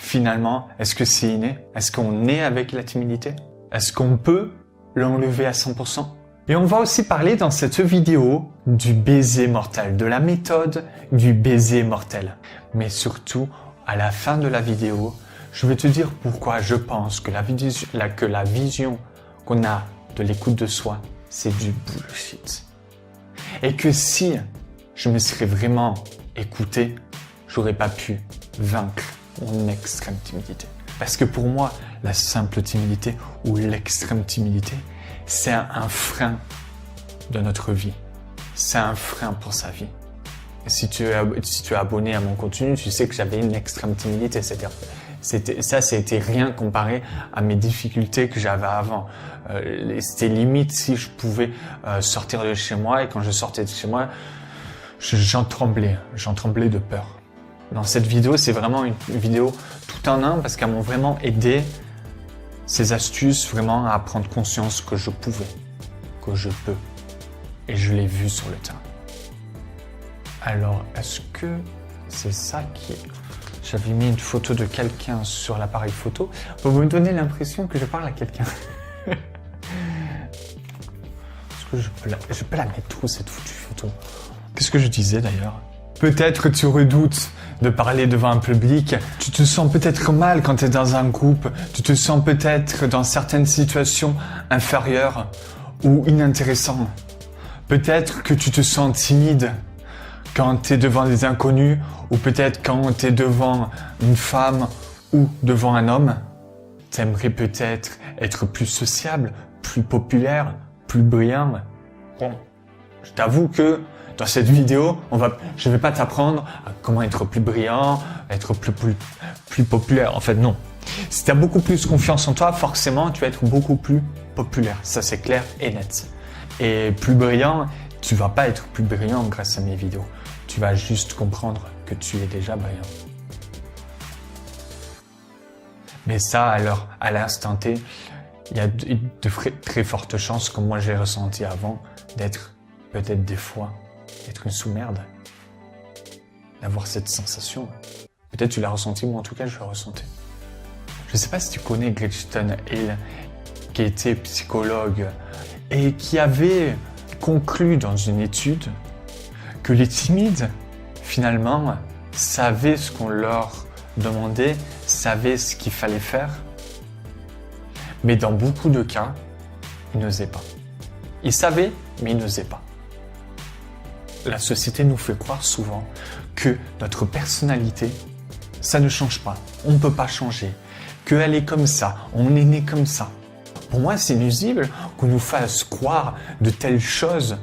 finalement, est-ce que c'est inné? Est-ce qu'on est avec la timidité? Est-ce qu'on peut l'enlever à 100%? Et on va aussi parler dans cette vidéo du baiser mortel, de la méthode du baiser mortel. Mais surtout, à la fin de la vidéo, je vais te dire pourquoi je pense que la vision qu'on a de l'écoute de soi, c'est du bullshit. Et que si je me serais vraiment écouté, j'aurais pas pu vaincre mon extrême timidité. Parce que pour moi, la simple timidité ou l'extrême timidité, c'est un frein de notre vie. C'est un frein pour sa vie. Et si tu es abonné à mon contenu, tu sais que j'avais une extrême timidité. C'était rien comparé à mes difficultés que j'avais avant. C'était limite si je pouvais sortir de chez moi. Et quand je sortais de chez moi, j'en tremblais de peur. Dans cette vidéo, c'est vraiment une vidéo tout en un parce qu'elles m'ont vraiment aidé, ces astuces, vraiment à prendre conscience que je pouvais, que je peux. Et je l'ai vu sur le terrain. Alors, est-ce que c'est ça qui... J'avais mis une photo de quelqu'un sur l'appareil photo pour me donner l'impression que je parle à quelqu'un. Est-ce que je peux la mettre où, cette foutue photo? Qu'est-ce que je disais d'ailleurs? Peut-être tu redoutes de parler devant un public. Tu te sens peut-être mal quand tu es dans un groupe. Tu te sens peut-être dans certaines situations inférieures ou inintéressantes. Peut-être que tu te sens timide quand tu es devant des inconnus ou peut-être quand tu es devant une femme ou devant un homme. Tu aimerais peut-être être plus sociable, plus populaire, plus brillant. Bon, je t'avoue que dans cette vidéo, je vais pas t'apprendre à comment être plus brillant, être plus populaire. En fait, non. Si tu as beaucoup plus confiance en toi, forcément, tu vas être beaucoup plus populaire. Ça, c'est clair et net. Et plus brillant, tu vas pas être plus brillant grâce à mes vidéos. Tu vas juste comprendre que tu es déjà brillant. Mais ça, alors, à l'instant T, il y a de très fortes chances, comme moi j'ai ressenti avant, d'être peut-être des fois être une sous-merde, d'avoir cette sensation. Peut-être tu l'as ressenti, moi en tout cas je l'ai ressenti. Je ne sais pas si tu connais Gretchen Hill, qui était psychologue et qui avait conclu dans une étude que les timides, finalement, savaient ce qu'on leur demandait, savaient ce qu'il fallait faire, mais dans beaucoup de cas, ils n'osaient pas. Ils savaient, mais ils n'osaient pas. La société nous fait croire souvent que notre personnalité, ça ne change pas. On ne peut pas changer. Qu'elle est comme ça. On est né comme ça. Pour moi, c'est nuisible qu'on nous fasse croire de telles choses.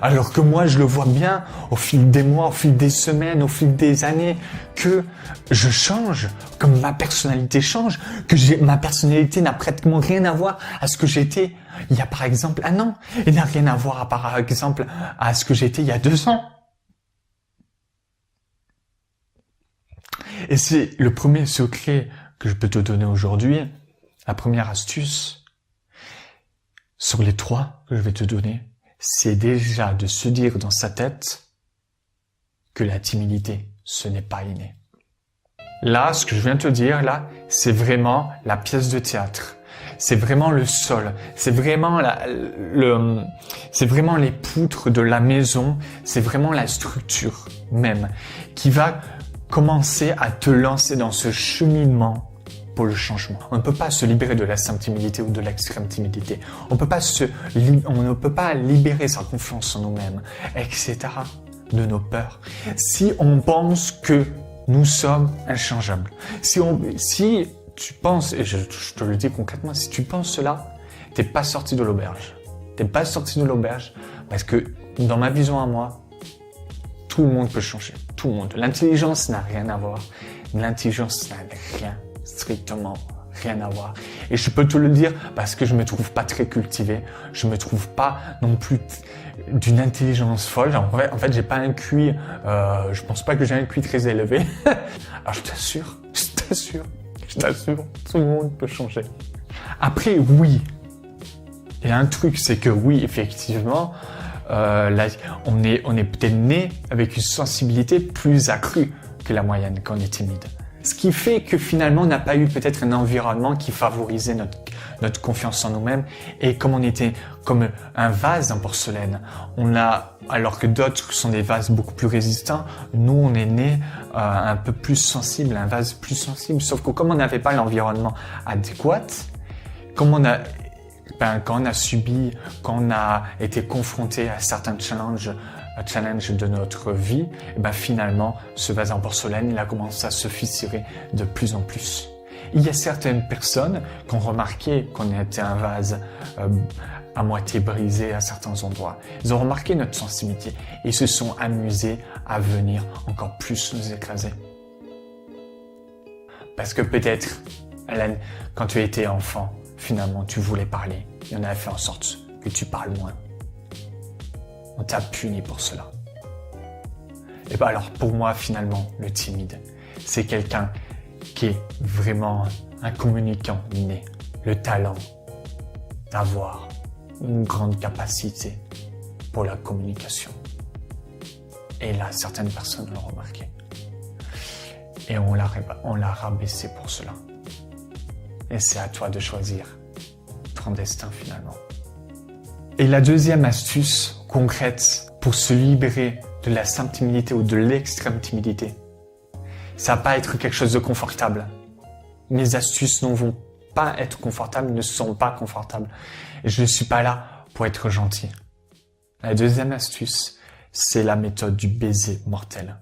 Alors que moi, je le vois bien au fil des mois, au fil des semaines, au fil des années, que je change, que ma personnalité change, que ma personnalité n'a pratiquement rien à voir à ce que j'étais il y a par exemple un an. Il n'a rien à voir par exemple à ce que j'étais il y a 2 ans. Et c'est le premier secret que je peux te donner aujourd'hui, la première astuce, sur les 3 que je vais te donner, c'est déjà de se dire dans sa tête que la timidité, ce n'est pas inné. Là, ce que je viens de te dire, là, c'est vraiment la pièce de théâtre. C'est vraiment le sol. C'est vraiment c'est vraiment les poutres de la maison. C'est vraiment la structure même qui va commencer à te lancer dans ce cheminement pour le changement. On ne peut pas se libérer de la simple timidité ou de l'extrême timidité. On ne peut pas libérer sa confiance en nous-mêmes, etc. de nos peurs. Si on pense que nous sommes inchangeables. Si tu penses, et je te le dis concrètement, si tu penses cela, t'es pas sorti de l'auberge. T'es pas sorti de l'auberge parce que dans ma vision à moi, tout le monde peut changer. Tout le monde. L'intelligence n'a rien à voir. L'intelligence n'a rien, strictement rien à voir. Et je peux te le dire parce que je me trouve pas très cultivé. Je me trouve pas non plus d'une intelligence folle. En fait, j'ai pas un QI, je pense pas que j'ai un QI très élevé. Alors je t'assure, tout le monde peut changer. Après, oui, il y a un truc, c'est que oui, effectivement, on est peut-être né avec une sensibilité plus accrue que la moyenne quand on est timide. Ce qui fait que finalement, on n'a pas eu peut-être un environnement qui favorisait notre confiance en nous-mêmes. Et comme on était comme un vase en porcelaine, alors que d'autres sont des vases beaucoup plus résistants, nous, on est né un peu plus sensible, un vase plus sensible. Sauf que comme on n'avait pas l'environnement adéquat, quand on a été confronté à certains challenges de notre vie, et finalement, ce vase en porcelaine, il a commencé à se fissurer de plus en plus. Il y a certaines personnes qui ont remarqué qu'on était un vase à moitié brisé à certains endroits. Ils ont remarqué notre sensibilité et se sont amusés à venir encore plus nous écraser. Parce que peut-être, Hélène, quand tu étais enfant, finalement, tu voulais parler. Et on a fait en sorte que tu parles moins. On t'a puni pour cela. Et alors, pour moi, finalement, le timide, c'est quelqu'un qui est vraiment un communicant inné. Le talent d'avoir une grande capacité pour la communication. Et là, certaines personnes l'ont remarqué. Et on l'a rabaissé pour cela. Et c'est à toi de choisir ton destin finalement. Et la deuxième astuce concrète pour se libérer de la simple timidité ou de l'extrême timidité, ça va pas être quelque chose de confortable. Mes astuces ne vont pas être confortables, ne sont pas confortables. Et je ne suis pas là pour être gentil. La deuxième astuce, c'est la méthode du baiser mortel.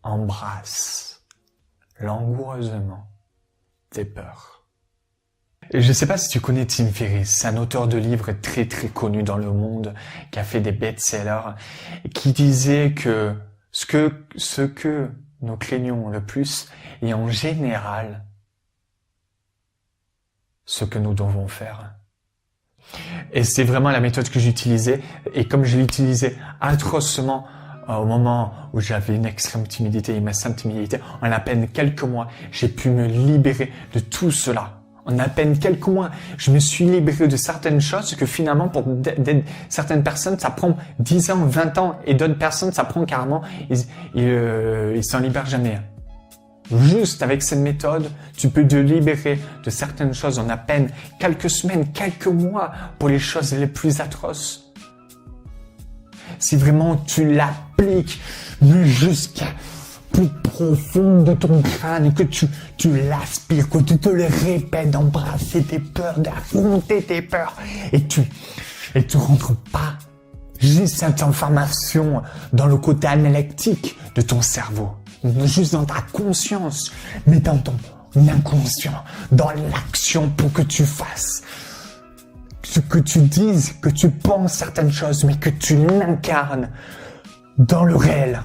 Embrasse langoureusement tes peurs. Et je ne sais pas si tu connais Tim Ferriss, c'est un auteur de livres très très connu dans le monde, qui a fait des best-sellers, qui disait que ce que nous craignons le plus est en général ce que nous devons faire. Et c'est vraiment la méthode que j'utilisais, et comme je l'utilisais atrocement au moment où j'avais une extrême timidité et ma simple timidité, en à peine quelques mois, j'ai pu me libérer de tout cela. En à peine quelques mois, je me suis libéré de certaines choses que finalement, pour certaines personnes, ça prend 10 ans, 20 ans, et d'autres personnes, ça prend carrément, ils s'en libèrent jamais. Juste avec cette méthode, tu peux te libérer de certaines choses en à peine quelques semaines, quelques mois, pour les choses les plus atroces. Si vraiment tu l'appliques, mais jusqu'à plus profond de ton crâne, et que tu l'aspires, que tu te le répètes, d'embrasser tes peurs, d'affronter tes peurs, et tu rentres pas juste cette information dans le côté analytique de ton cerveau, juste dans ta conscience, mais dans ton inconscient, dans l'action pour que tu fasses. Ce que tu dises, que tu penses certaines choses, mais que tu l'incarnes dans le réel.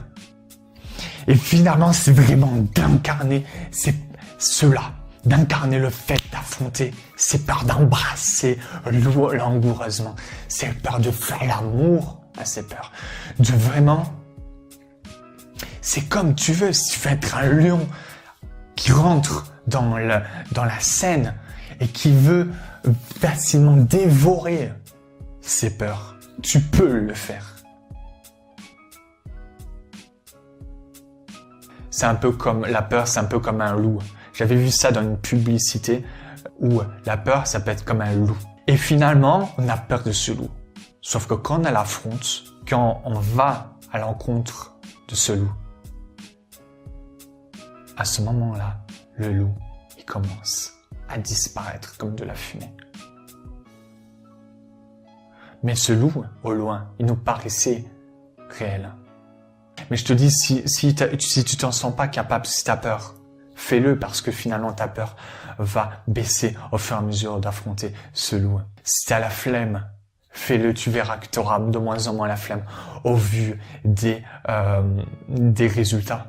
Et finalement, c'est vraiment d'incarner cela, d'incarner le fait d'affronter ces peurs, d'embrasser langoureusement ces peurs, de faire l'amour à ces peurs, de vraiment... C'est comme tu veux, si tu veux être un lion qui rentre dans la scène et qui veut facilement dévorer ses peurs, tu peux le faire. C'est un peu comme la peur, c'est un peu comme un loup. J'avais vu ça dans une publicité où la peur, ça peut être comme un loup. Et finalement, on a peur de ce loup. Sauf que quand on l'affronte, quand on va à l'encontre de ce loup, à ce moment-là, le loup, il commence à disparaître comme de la fumée. Mais ce loup, au loin, il nous paraissait réel. Mais je te dis, si tu t'en sens pas capable, si tu as peur, fais-le parce que finalement ta peur va baisser au fur et à mesure d'affronter ce loup. Si tu as la flemme, fais-le, tu verras que tu auras de moins en moins la flemme au vu des résultats.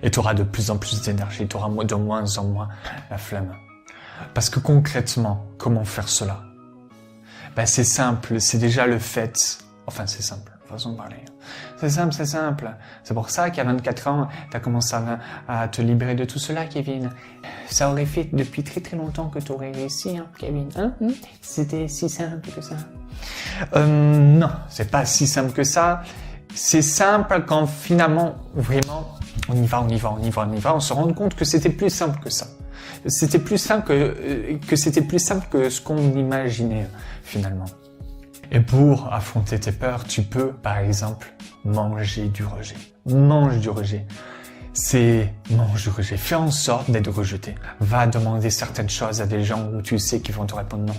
Et tu auras de plus en plus d'énergie, tu auras de moins en moins la flemme. Parce que concrètement, comment faire cela? C'est simple, c'est déjà le fait, enfin c'est simple. Façon de parler. C'est simple. C'est pour ça qu'à 24 ans, tu as commencé à te libérer de tout cela, Kevin. Ça aurait fait depuis très très longtemps que tu aurais réussi, hein, Kevin. C'était si simple que ça. Non, c'est pas si simple que ça. C'est simple quand finalement, vraiment, On y va, on y va, on y va, on y va. On se rend compte que c'était plus simple que ça. C'était plus simple c'était plus simple que ce qu'on imaginait finalement. Et pour affronter tes peurs, tu peux, par exemple, manger du rejet. Mange du rejet. Mange du rejet. Fais en sorte d'être rejeté. Va demander certaines choses à des gens où tu sais qu'ils vont te répondre non.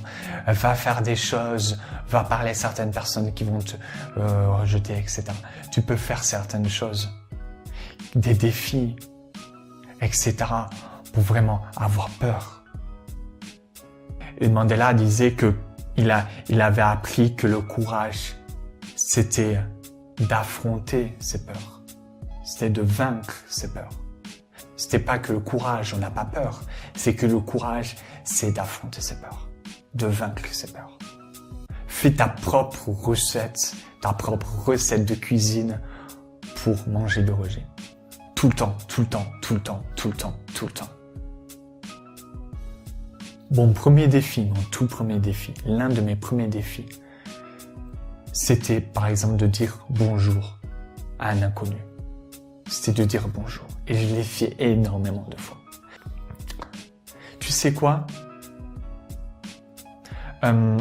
Va faire des choses. Va parler à certaines personnes qui vont te rejeter, etc. Tu peux faire certaines choses. Des défis, etc. pour vraiment avoir peur. Et Mandela disait que il avait appris que le courage, c'était d'affronter ses peurs. C'était de vaincre ses peurs. C'était pas que le courage, on n'a pas peur. C'est que le courage, c'est d'affronter ses peurs. De vaincre ses peurs. Fais ta propre recette de cuisine pour manger le rejet. Tout le temps, tout le temps, tout le temps, tout le temps, tout le temps. Mon premier défi, mon tout premier défi, l'un de mes premiers défis, c'était par exemple de dire bonjour à un inconnu. C'était de dire bonjour. Et je l'ai fait énormément de fois. Tu sais quoi? On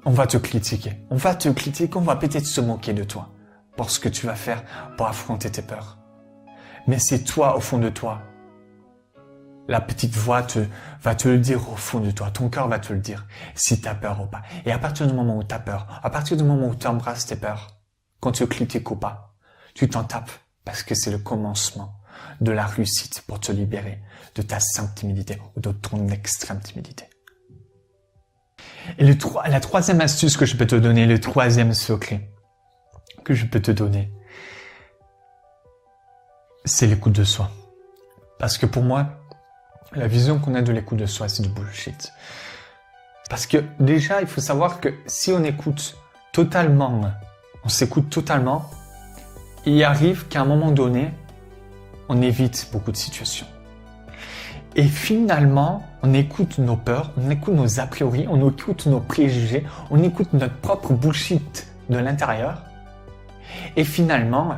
va te critiquer. On va peut-être se moquer de toi pour ce que tu vas faire pour affronter tes peurs. Mais c'est toi, au fond de toi. La petite voix va te le dire au fond de toi. Ton cœur va te le dire si tu as peur ou pas. Et à partir du moment où tu as peur, à partir du moment où tu embrasses tes peurs, qu'on te critique ou pas, tu t'en tapes parce que c'est le commencement de la réussite pour te libérer de ta sainte timidité ou de ton extrême timidité. Et la troisième astuce que je peux te donner, le troisième secret que je peux te donner, c'est l'écoute de soi. Parce que pour moi, la vision qu'on a de l'écoute de soi, c'est du bullshit. Parce que déjà, il faut savoir que si on s'écoute totalement, il arrive qu'à un moment donné, on évite beaucoup de situations. Et finalement, on écoute nos peurs, on écoute nos a priori, on écoute nos préjugés, on écoute notre propre bullshit de l'intérieur. Et finalement,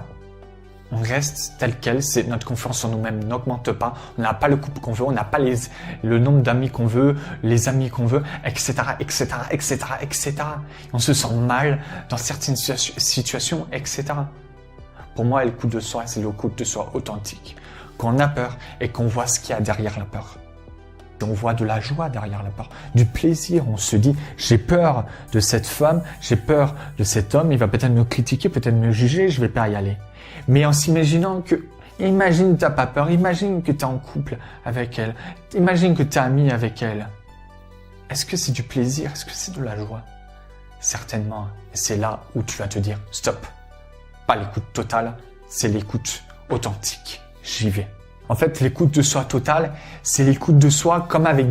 on reste tel quel, c'est notre confiance en nous-mêmes n'augmente pas, on n'a pas le couple qu'on veut, on n'a pas le nombre d'amis qu'on veut, les amis qu'on veut, etc., etc., etc., etc. On se sent mal dans certaines situations, etc. Pour moi, l'écoute de soi, c'est l'écoute de soi authentique. Quand on a peur et qu'on voit ce qu'il y a derrière la peur. On voit de la joie derrière la peur, du plaisir. On se dit, j'ai peur de cette femme, j'ai peur de cet homme, il va peut-être me critiquer, peut-être me juger, je vais pas y aller. Mais en s'imaginant que, imagine que t'as pas peur, imagine que t'es en couple avec elle, imagine que t'es ami avec elle. Est-ce que c'est du plaisir? Est-ce que c'est de la joie? Certainement. Et c'est là où tu vas te dire, stop. Pas l'écoute totale, c'est l'écoute authentique. J'y vais. En fait, l'écoute de soi totale, c'est l'écoute de soi comme avec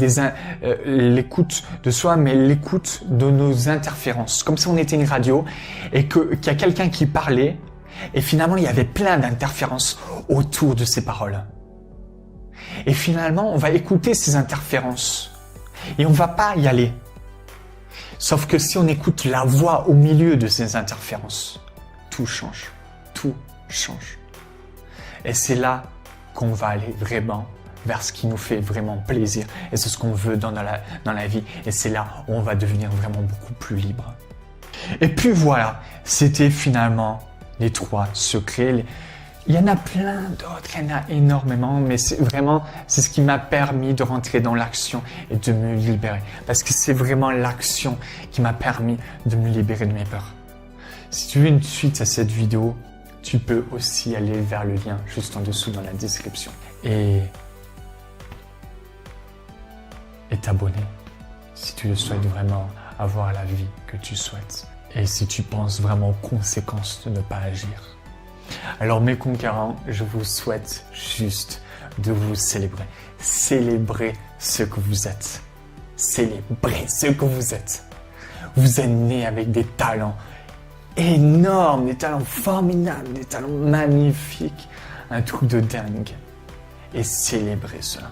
l'écoute de soi, mais l'écoute de nos interférences. Comme si on était une radio et qu'il y a quelqu'un qui parlait et finalement, il y avait plein d'interférences autour de ces paroles. Et finalement, on va écouter ces interférences et on va pas y aller. Sauf que si on écoute la voix au milieu de ces interférences, tout change. Tout change. Et c'est là qu'on va aller vraiment vers ce qui nous fait vraiment plaisir et c'est ce qu'on veut dans la vie et c'est là où on va devenir vraiment beaucoup plus libre. Et puis voilà, c'était finalement les 3 secrets. Il y en a plein d'autres, il y en a énormément, mais c'est ce qui m'a permis de rentrer dans l'action et de me libérer. Parce que c'est vraiment l'action qui m'a permis de me libérer de mes peurs. Si tu veux une suite à cette vidéo, tu peux aussi aller vers le lien juste en dessous dans la description et t'abonner si tu le souhaites vraiment avoir la vie que tu souhaites et si tu penses vraiment aux conséquences de ne pas agir. Alors mes conquérants, je vous souhaite juste de vous célébrer. Célébrez ce que vous êtes. Célébrez ce que vous êtes. Vous êtes nés avec des talents énormes, des talents formidables, des talents magnifiques, un truc de dingue. Et célébrez cela.